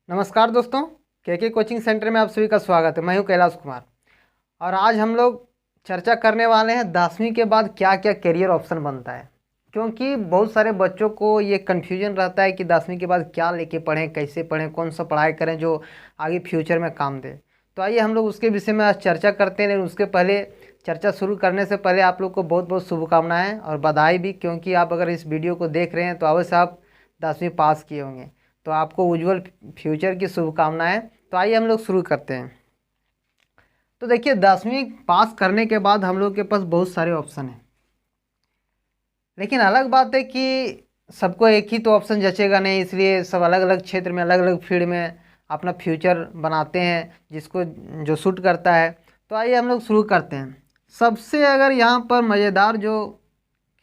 नमस्कार दोस्तों, के कोचिंग सेंटर में आप सभी का स्वागत है। मैं हूं कैलाश कुमार और आज हम लोग चर्चा करने वाले हैं 10वीं के बाद क्या क्या करियर ऑप्शन बनता है। क्योंकि बहुत सारे बच्चों को ये कन्फ्यूजन रहता है कि 10वीं के बाद क्या लेके पढ़ें, कैसे पढ़ें, कौन सा पढ़ाई करें जो आगे फ्यूचर में काम दे। तो आइए हम लोग उसके विषय में आज चर्चा करते हैं। लेकिन उसके पहले, चर्चा शुरू करने से पहले आप लोग को बहुत बहुत शुभकामनाएँ और बधाई भी, क्योंकि आप अगर इस वीडियो को देख रहे हैं तो अवश्य आप 10वीं पास किए होंगे। तो आपको उज्जवल फ्यूचर की शुभकामनाएं। तो आइए हम लोग शुरू करते हैं। तो देखिए, 10वीं पास करने के बाद हम लोग के पास बहुत सारे ऑप्शन हैं, लेकिन अलग बात है कि सबको एक ही तो ऑप्शन जचेगा नहीं, इसलिए सब अलग अलग क्षेत्र में, अलग अलग फील्ड में अपना फ्यूचर बनाते हैं जिसको जो सूट करता है। तो आइए हम लोग शुरू करते हैं। सबसे अगर यहाँ पर मज़ेदार जो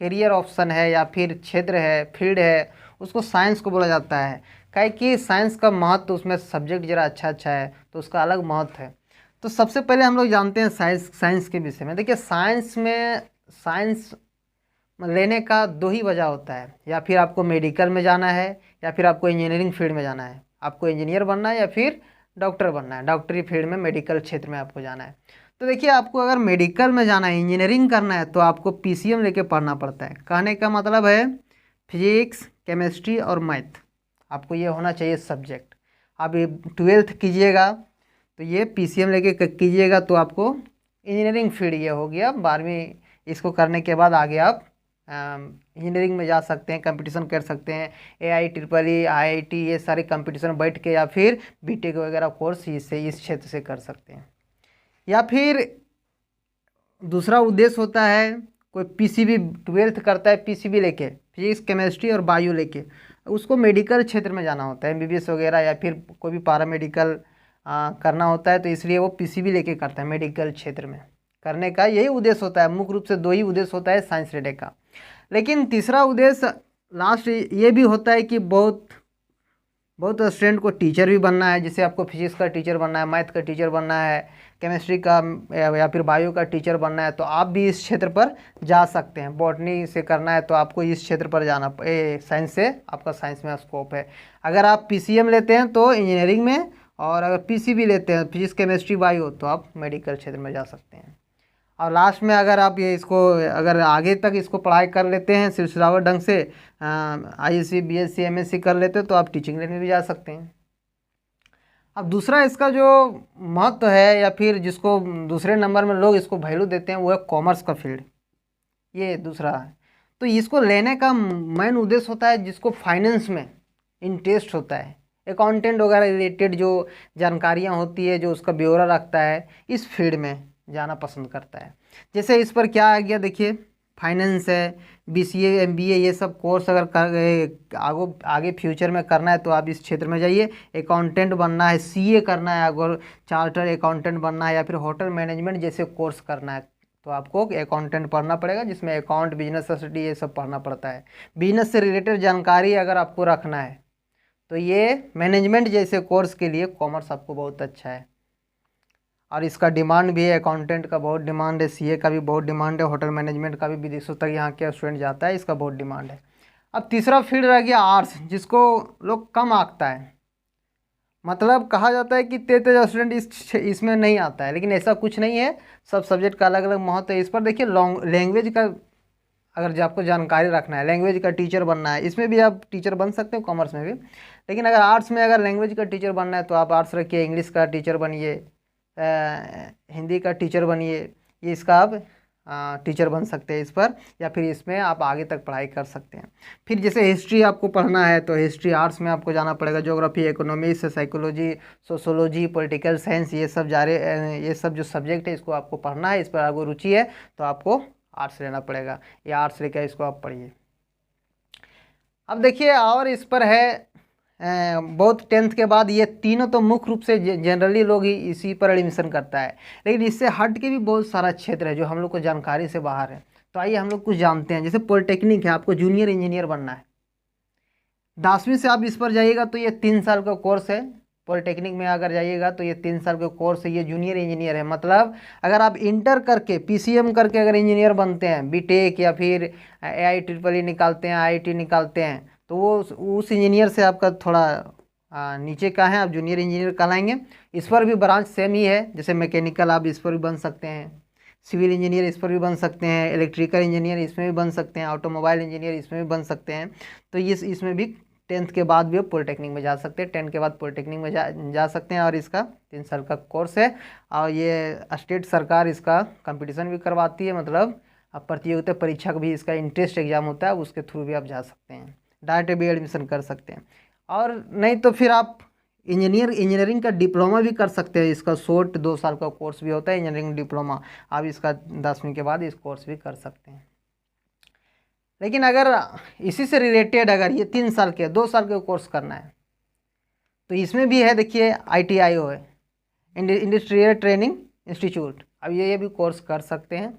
करियर ऑप्शन है या फिर क्षेत्र है, फील्ड है, उसको साइंस को बोला जाता है। काहे कि साइंस का महत्व, उसमें सब्जेक्ट जरा अच्छा अच्छा है तो उसका अलग महत्व है। तो सबसे पहले हम लोग जानते हैं साइंस के विषय में। देखिए, साइंस लेने का दो ही वजह होता है, या फिर आपको मेडिकल में जाना है या फिर आपको इंजीनियरिंग फील्ड में जाना है। आपको इंजीनियर बनना है या फिर डॉक्टर बनना है, डॉक्टरी फील्ड में, मेडिकल क्षेत्र में आपको जाना है। तो देखिए, आपको अगर मेडिकल में जाना है, इंजीनियरिंग करना है, तो आपको पीसीएम लेके पढ़ना पड़ता है। कहने का मतलब है फिजिक्स, केमिस्ट्री और मैथ, आपको ये होना चाहिए सब्जेक्ट। आप ये 12th कीजिएगा तो ये पीसीएम लेके कीजिएगा तो आपको इंजीनियरिंग फील्ड ये हो गया। 12वीं इसको करने के बाद आगे आप इंजीनियरिंग में जा सकते हैं, कंपटीशन कर सकते हैं। AIEEE, IIT, ये सारे कंपटीशन बैठ के, या फिर बीटेक वगैरह कोर्स इस क्षेत्र से कर सकते हैं। या फिर दूसरा उद्देश्य होता है, कोई पीसीबी 12th करता है, पीसीबी लेके, फिजिक्स, केमिस्ट्री और बायो लेके, उसको मेडिकल क्षेत्र में जाना होता है, एमबीबीएस वगैरह, या फिर कोई भी पारा मेडिकल करना होता है। तो इसलिए वो पीसीबी लेके करता है मेडिकल क्षेत्र में। करने का यही उद्देश्य होता है। मुख्य रूप से दो ही उद्देश्य होता है साइंस लेने का। लेकिन तीसरा उद्देश्य लास्ट ये भी होता है कि बहुत बहुत स्टूडेंट को टीचर भी बनना है। जैसे आपको फिजिक्स का टीचर बनना है, मैथ का टीचर बनना है, केमिस्ट्री का या फिर बायो का टीचर बनना है, तो आप भी इस क्षेत्र पर जा सकते हैं। बॉटनी से करना है तो आपको इस क्षेत्र पर जाना, साइंस से आपका साइंस में स्कोप है। अगर आप पीसीएम लेते हैं तो इंजीनियरिंग में, और अगर पीसीबी लेते हैं, फिजिक्स, केमिस्ट्री, बायो, तो आप मेडिकल क्षेत्र में जा सकते हैं। और लास्ट में अगर आप ये इसको, अगर आगे तक इसको पढ़ाई कर लेते हैं सिलसिलावर ढंग से, आईएससी, बीएससी, एमएससी कर लेते हैं, तो आप टीचिंग लाइन में भी जा सकते हैं। अब दूसरा इसका जो महत्व है, या फिर जिसको दूसरे नंबर में लोग इसको वैल्यू देते हैं, वो है कॉमर्स का फील्ड। ये दूसरा है। तो इसको लेने का मेन उद्देश्य होता है जिसको फाइनेंस में इंटरेस्ट होता है, अकाउंटेंट वगैरह रिलेटेड जो जानकारियाँ होती है, जो उसका ब्यौरा रखता है, इस फील्ड में जाना पसंद करता है। जैसे इस पर क्या आ गया, देखिए, फाइनेंस है, बीसीए, एमबीए, ये सब कोर्स अगर आगे फ्यूचर में करना है तो आप इस क्षेत्र में जाइए। अकाउंटेंट बनना है, सीए करना है, अगर चार्टर अकाउंटेंट बनना है, या फिर होटल मैनेजमेंट जैसे कोर्स करना है, तो आपको अकाउंटेंट पढ़ना पड़ेगा, जिसमें अकाउंट, बिजनेस स्टडी, ये सब पढ़ना पड़ता है। बिजनेस से रिलेटेड जानकारी अगर आपको रखना है तो ये मैनेजमेंट जैसे कोर्स के लिए कॉमर्स आपको बहुत अच्छा है। और इसका डिमांड भी है, अकाउंटेंट का बहुत डिमांड है, सीए का भी बहुत डिमांड है, होटल मैनेजमेंट का भी विदेशों तक यहाँ के स्टूडेंट जाता है, इसका बहुत डिमांड है। अब तीसरा फील्ड रह गया आर्ट्स, जिसको लोग कम आंकता है। मतलब कहा जाता है कि तेज स्टूडेंट इसमें नहीं आता है, लेकिन ऐसा कुछ नहीं है। सब सब्जेक्ट का अलग अलग महत्व है। इस पर देखिए, लैंग्वेज का अगर जो आपको जानकारी रखना है, लैंग्वेज का टीचर बनना है, इसमें भी आप टीचर बन सकते हो, कॉमर्स में भी। लेकिन अगर आर्ट्स में अगर लैंग्वेज का टीचर बनना है तो आप आर्ट्स रखिए, इंग्लिश का टीचर बनिए, हिंदी का टीचर बनिए, ये इसका आप टीचर बन सकते हैं इस पर, या फिर इसमें आप आगे तक पढ़ाई कर सकते हैं। फिर जैसे हिस्ट्री आपको पढ़ना है तो हिस्ट्री आर्ट्स में आपको जाना पड़ेगा। Geography, economics, psychology, sociology, political science, ये सब जो सब्जेक्ट है, इसको आपको पढ़ना है। इस पर आपको रुचि है तो आपको आर्ट्स लेना पड़ेगा, या आर्ट्स लेकर इसको आप पढ़िए। अब देखिए, और इस पर है बहुत 10th के बाद ये तीनों तो मुख्य रूप से जनरली लोग ही इसी पर एडमिशन करता है, लेकिन इससे हट के भी बहुत सारा क्षेत्र है जो हम लोग को जानकारी से बाहर है। तो आइए हम लोग कुछ जानते हैं। जैसे पॉलिटेक्निक है, आपको जूनियर इंजीनियर बनना है, 10वीं से आप इस पर जाइएगा तो ये 3 साल का कोर्स है। पॉलिटेक्निक में अगर जाइएगा तो ये 3 साल का कोर्स है, ये जूनियर इंजीनियर है। मतलब अगर आप इंटर करके, पीसीएम करके अगर इंजीनियर बनते हैं, बीटेक या फिर AIEEE निकालते हैं, IIT निकालते हैं, तो वो उस इंजीनियर से आपका थोड़ा नीचे का है, आप जूनियर इंजीनियर कहलाएंगे। इस पर भी ब्रांच सेम ही है, जैसे मैकेनिकल आप इस पर भी बन सकते हैं, सिविल इंजीनियर इस पर भी बन सकते हैं, इलेक्ट्रिकल इंजीनियर इसमें भी बन सकते हैं, ऑटोमोबाइल इंजीनियर इसमें भी बन सकते हैं। तो इसमें भी 10th के बाद भी पॉलिटेक्निक में जा सकते हैं, 10 के बाद पॉलिटेक्निक में जा सकते हैं। और इसका 3 साल का कोर्स है और ये स्टेट सरकार इसका कंपटीशन भी करवाती है, मतलब अब प्रतियोगिता परीक्षा का भी इसका इंट्रेंस एग्जाम होता है, उसके थ्रू भी आप जा सकते हैं, डायरेक्ट भी एडमिशन कर सकते हैं। और नहीं तो फिर आप इंजीनियरिंग का डिप्लोमा भी कर सकते हैं। इसका शॉर्ट 2 साल का कोर्स भी होता है इंजीनियरिंग डिप्लोमा, आप इसका 10वीं के बाद इस कोर्स भी कर सकते हैं। लेकिन अगर इसी से रिलेटेड अगर ये 3 साल के 2 साल के कोर्स करना है तो इसमें भी है, देखिए ITIO है, इंडस्ट्रियल ट्रेनिंग इंस्टीट्यूट, अब ये भी कोर्स कर सकते हैं।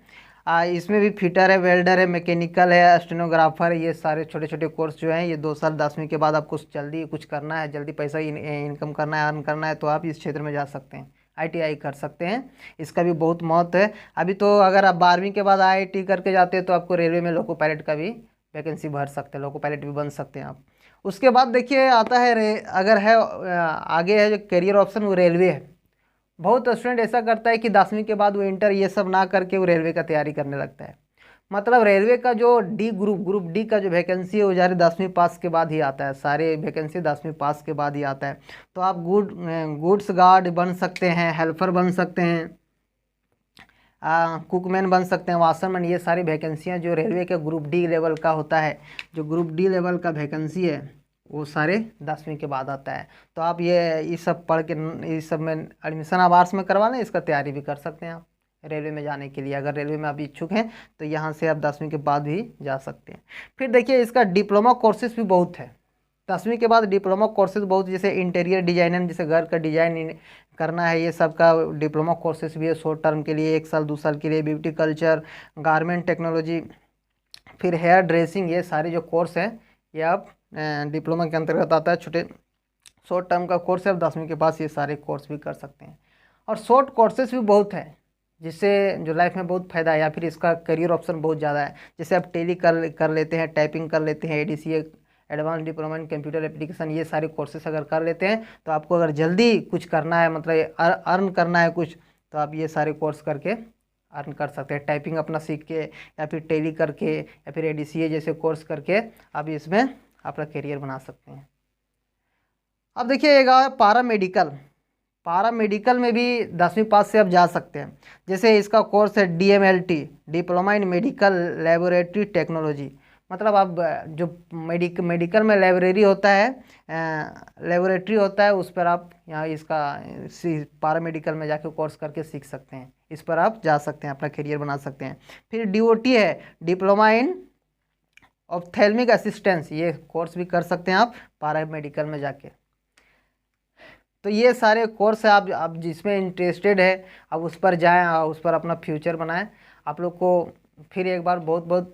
इसमें भी फिटर है, वेल्डर है, मैकेनिकल है, स्टेनोग्राफर है, ये सारे छोटे छोटे कोर्स जो हैं ये 2 साल 10वीं के बाद आपको जल्दी कुछ करना है, जल्दी पैसा इनकम करना है, अर्न करना है, तो आप इस क्षेत्र में जा सकते हैं, ITI कर सकते हैं। इसका भी बहुत महत्व है। अभी तो अगर आप 12वीं के बाद IIT करके जाते हैं तो आपको रेलवे में लोको पायलट का भी वैकेंसी भर सकते हैं, लोको पायलट भी बन सकते हैं आप। उसके बाद देखिए आता है अगर है आगे है जो करियर ऑप्शन, वो रेलवे है। बहुत स्टूडेंट ऐसा करता है कि 10वीं के बाद वो इंटर ये सब ना करके वो रेलवे का तैयारी करने लगता है। मतलब रेलवे का जो ग्रुप डी का जो वैकेंसी है वो ज़्यादा 10वीं पास के बाद ही आता है, सारे वैकेंसी 10वीं पास के बाद ही आता है। तो आप गुड्स गार्ड बन सकते हैं, हेल्पर बन सकते हैं, कुकमैन बन सकते हैं, वाशरमैन, ये सारी वैकेंसियाँ जो रेलवे के ग्रुप डी लेवल का होता है, जो ग्रुप डी लेवल का वैकेंसी है वो सारे 10वीं के बाद आता है। तो आप ये सब पढ़ के इस सब में एडमिशन आप आर्ट्स में करवा लें, इसका तैयारी भी कर सकते हैं आप रेलवे में जाने के लिए। अगर रेलवे में आप इच्छुक हैं तो यहाँ से आप 10वीं के बाद भी जा सकते हैं। फिर देखिए इसका डिप्लोमा कोर्सेज भी बहुत है, 10वीं के बाद डिप्लोमा कोर्सेज बहुत, जैसे इंटीरियर डिजाइनर, जैसे घर का डिजाइन करना है, ये सब का डिप्लोमा कोर्सेज भी है, शॉर्ट टर्म के लिए 1 साल 2 साल के लिए, ब्यूटी कल्चर, गारमेंट टेक्नोलॉजी, फिर हेयर ड्रेसिंग, ये सारे जो कोर्स हैं ये आप डिप्लोमा के अंतर्गत आता है। छोटे शॉर्ट टर्म का कोर्स है, आप 10वीं के पास ये सारे कोर्स भी कर सकते हैं। और शॉर्ट कोर्सेज भी बहुत है जिससे जो लाइफ में बहुत फ़ायदा है, या फिर इसका करियर ऑप्शन बहुत ज़्यादा है। जैसे आप टेली कर लेते हैं, टाइपिंग कर लेते हैं, ADCA advance diploma in computer application, ये सारे कोर्सेज अगर कर लेते हैं तो आपको अगर जल्दी कुछ करना है, मतलब अर्न करना है कुछ, तो आप ये सारे कोर्स करके अर्न कर सकते हैं। टाइपिंग अपना सीख के या फिर टेली करके या फिर ADCA जैसे कोर्स करके आप इसमें अपना करियर बना सकते हैं। अब देखिए एक पारा मेडिकल में भी 10वीं पास से आप जा सकते हैं। जैसे इसका कोर्स है DMLT, diploma in medical laboratory technology, मतलब आप जो मेडिकल में लाइब्रेरी होता है, लेबोरेटरी होता है, उस पर आप यहाँ इसका पारा मेडिकल में जाके कोर्स करके सीख सकते हैं, इस पर आप जा सकते हैं, अपना करियर बना सकते हैं। फिर DOT है, डिप्लोमा इन ऑप्थेल्मिक असिस्टेंस, ये कोर्स भी कर सकते हैं आप पारा मेडिकल में जाके। तो ये सारे कोर्स है, आप जिसमें इंटरेस्टेड है आप उस पर जाएं और उस पर अपना फ्यूचर बनाएं। आप लोग को फिर एक बार बहुत बहुत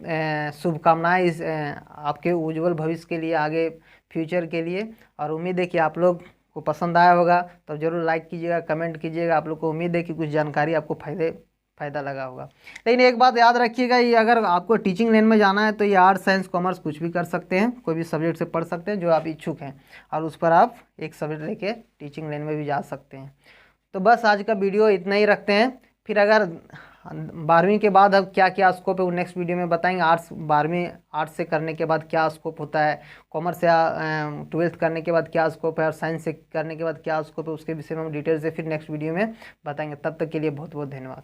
शुभकामनाएं इस आपके उज्जवल भविष्य के लिए, आगे फ्यूचर के लिए। और उम्मीद है कि आप लोग को पसंद आया होगा, तो ज़रूर लाइक कीजिएगा, कमेंट कीजिएगा। आप लोग को उम्मीद है कि कुछ जानकारी आपको फ़ायदा लगा होगा। लेकिन एक बात याद रखिएगा, ये अगर आपको टीचिंग लाइन में जाना है तो ये आर्ट्स साइंस कॉमर्स कुछ भी कर सकते हैं, कोई भी सब्जेक्ट से पढ़ सकते हैं जो आप इच्छुक हैं, और उस पर आप एक सब्जेक्ट लेके टीचिंग लाइन में भी जा सकते हैं। तो बस आज का वीडियो इतना ही रखते हैं। फिर अगर 12वीं के बाद अब क्या क्या स्कोप है वो नेक्स्ट वीडियो में बताएंगे। 12वीं आर्ट्स से करने के बाद क्या स्कोप होता है, कॉमर्स या 12th करने के बाद क्या स्कोप है, और साइंस से करने के बाद क्या स्कोप है, उसके विषय में हम डिटेल से फिर नेक्स्ट वीडियो में बताएंगे। तब तक के लिए बहुत बहुत धन्यवाद।